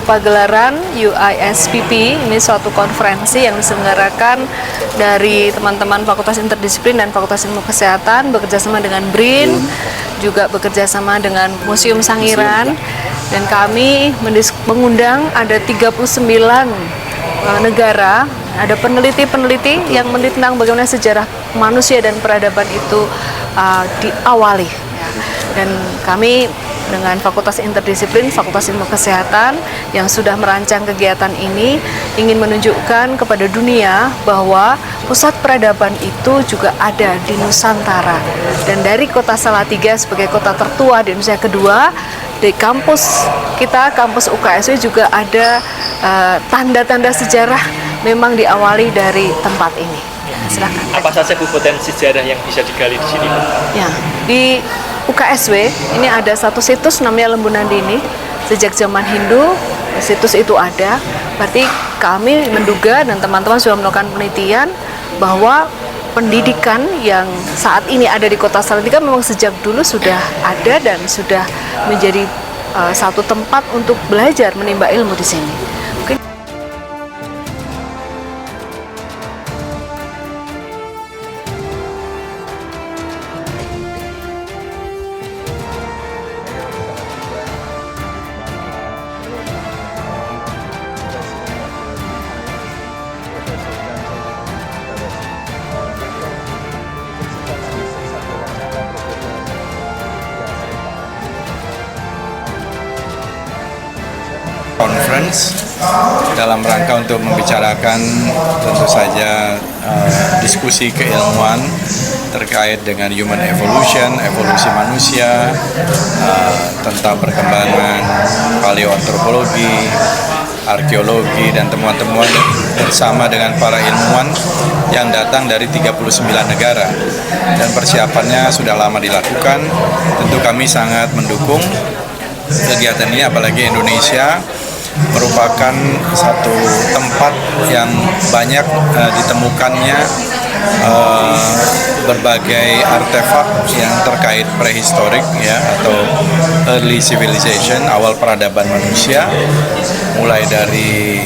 pagelaran UISPP. Ini suatu konferensi yang diselenggarakan dari teman-teman Fakultas Interdisiplin dan Fakultas Ilmu Kesehatan bekerjasama dengan BRIN, juga bekerjasama dengan Museum Sangiran, dan kami mengundang ada 39 negara, ada peneliti-peneliti yang meneliti tentang bagaimana sejarah manusia dan peradaban itu diawali. Dan kami dengan Fakultas Interdisiplin, Fakultas Ilmu Kesehatan yang sudah merancang kegiatan ini ingin menunjukkan kepada dunia bahwa pusat peradaban itu juga ada di Nusantara. Dan dari kota Salatiga sebagai kota tertua di Indonesia kedua, di kampus kita, kampus UKSW juga ada tanda-tanda sejarah memang diawali dari tempat ini. Silakan. Apa saja Bu potensi sejarah yang bisa digali di sini, Bu? Ya, di UKSW ini ada satu situs namanya Lembu Nandini. Sejak zaman Hindu situs itu ada. Berarti kami menduga dan teman-teman sudah melakukan penelitian bahwa pendidikan yang saat ini ada di Kota Salatiga memang sejak dulu sudah ada dan sudah menjadi satu tempat untuk belajar menimba ilmu di sini. Conference dalam rangka untuk membicarakan tentu saja diskusi keilmuan terkait dengan human evolution, evolusi manusia, tentang perkembangan paleoantropologi, arkeologi, dan temuan-temuan bersama dengan para ilmuwan yang datang dari 39 negara. Dan persiapannya sudah lama dilakukan. Tentu kami sangat mendukung kegiatan ini, apalagi Indonesia merupakan satu tempat yang banyak ditemukannya berbagai artefak yang terkait prehistorik ya, atau early civilization, awal peradaban manusia, mulai dari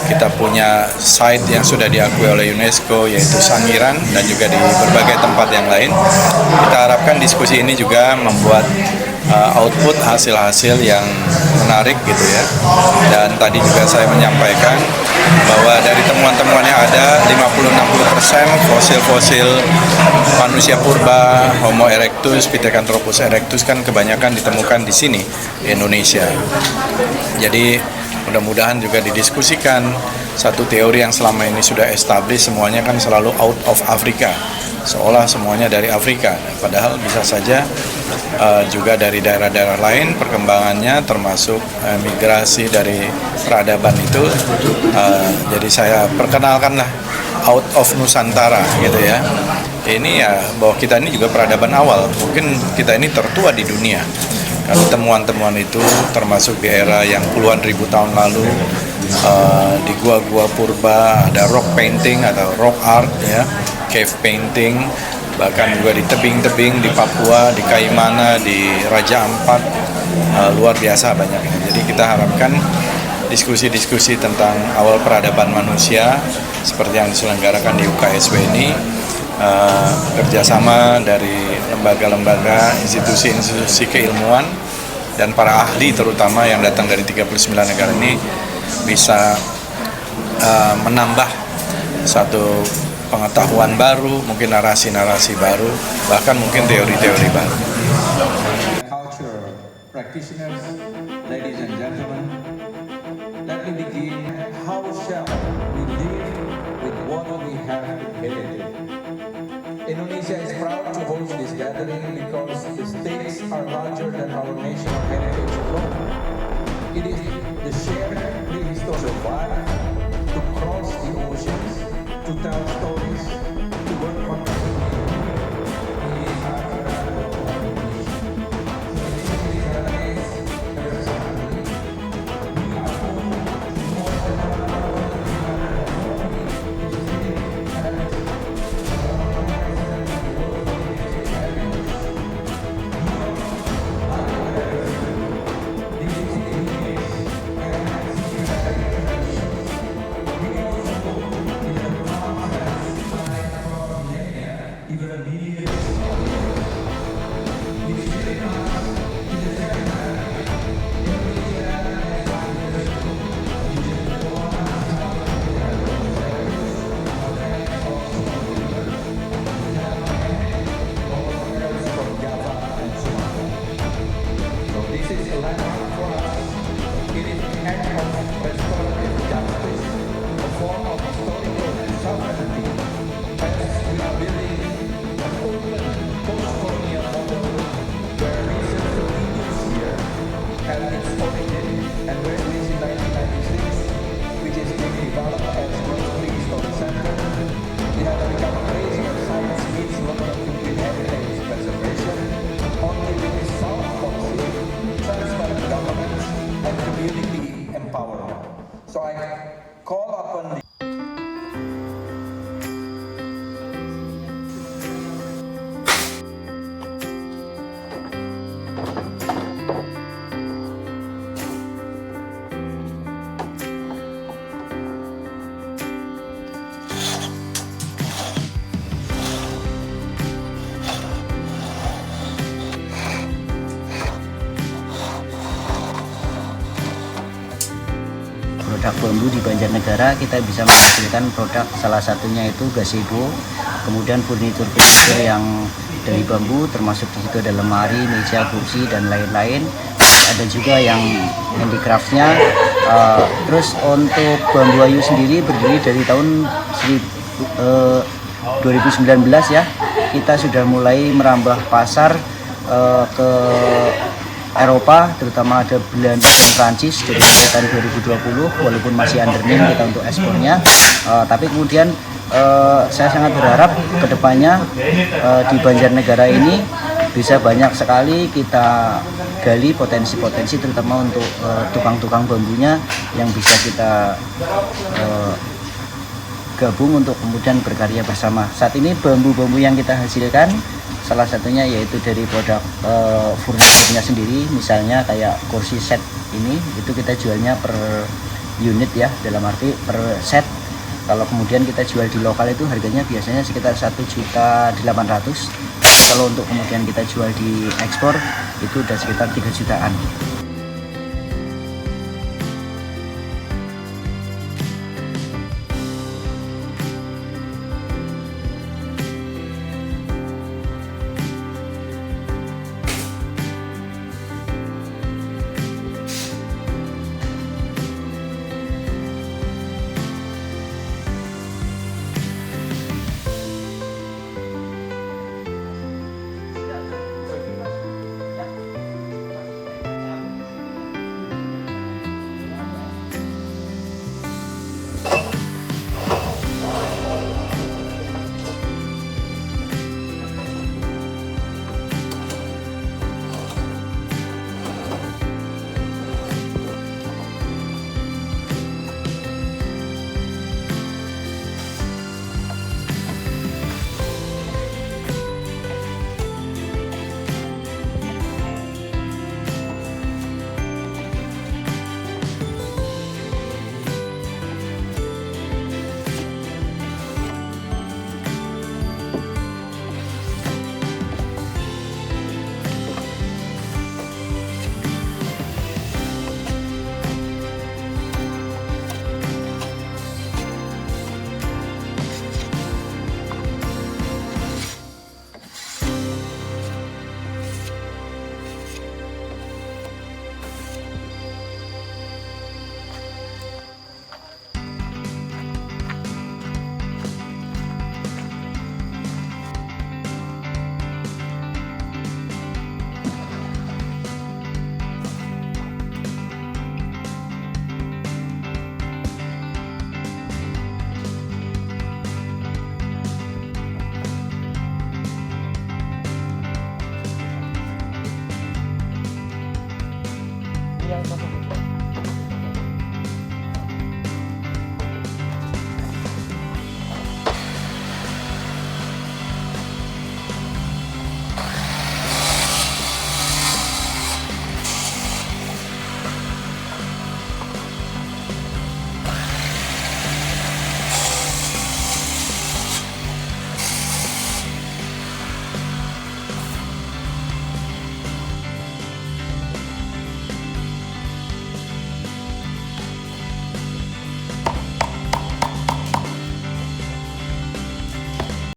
kita punya site yang sudah diakui oleh UNESCO yaitu Sangiran, dan juga di berbagai tempat yang lain. Kita harapkan diskusi ini juga membuat output hasil-hasil yang menarik gitu ya. Dan tadi juga saya menyampaikan bahwa dari temuan-temuan yang ada 50-60% fosil-fosil manusia purba, Homo erectus, Pithecanthropus erectus kan kebanyakan ditemukan di sini di Indonesia. Jadi mudah-mudahan juga didiskusikan satu teori yang selama ini sudah established, semuanya kan selalu out of Africa, seolah semuanya dari Afrika, padahal bisa saja juga dari daerah-daerah lain perkembangannya, termasuk migrasi dari peradaban itu. Jadi saya perkenalkanlah out of Nusantara gitu ya. Ini ya bahwa kita ini juga peradaban awal, mungkin kita ini tertua di dunia. Karena temuan-temuan itu termasuk di era yang puluhan ribu tahun lalu, di gua-gua purba ada rock painting atau rock art ya, cave painting, bahkan juga di tebing-tebing di Papua, di Kaimana, di Raja Ampat, luar biasa banyaknya. Jadi kita harapkan diskusi-diskusi tentang awal peradaban manusia seperti yang diselenggarakan di UKSW ini, kerjasama dari lembaga-lembaga, institusi-institusi keilmuan, dan para ahli terutama yang datang dari 39 negara ini bisa menambah satu pengetahuan baru, mungkin narasi-narasi baru, bahkan mungkin teori-teori baru. Culture practitioners, ladies and gentlemen, let me begin. How shall we live with what we have inherited? Indonesia is proud to host this gathering because the stakes are larger than our national heritage alone. It is the shared prehistoric survive, to cross the oceans, to tell stories, to work on act of restorative justice, a form of historical sovereignty, as we are building an open post-colonial model where research continues here at its origin and where it is in 1996, which is being developed as World Prehistory Center. It has become a place where science meets local community heritage preservation, only with its sound policy, transparent governance, and community empowerment. So I call upon the produk bambu di Banjarnegara. Kita bisa menghasilkan produk, salah satunya itu gazebo, kemudian furnitur yang dari bambu, termasuk di situ ada lemari, meja, kursi, dan lain-lain. Ada juga yang handicraftnya. Terus untuk Bambu Ayu sendiri berdiri dari tahun 2019 ya. Kita sudah mulai merambah pasar ke Eropa, terutama ada Belanda dan Prancis dari tahun 2020, walaupun masih underning kita untuk ekspornya. Tapi kemudian saya sangat berharap kedepannya di Banjarnegara ini bisa banyak sekali kita gali potensi-potensi, terutama untuk tukang-tukang bambunya yang bisa kita gabung untuk kemudian berkarya bersama. Saat ini bambu-bambu yang kita hasilkan salah satunya yaitu dari produk furniturnya sendiri, misalnya kayak kursi set ini, itu kita jualnya per unit ya, dalam arti per set. Kalau kemudian kita jual di lokal itu harganya biasanya sekitar 1.800.000. Kalau untuk kemudian kita jual di ekspor itu udah sekitar 3 jutaan. yang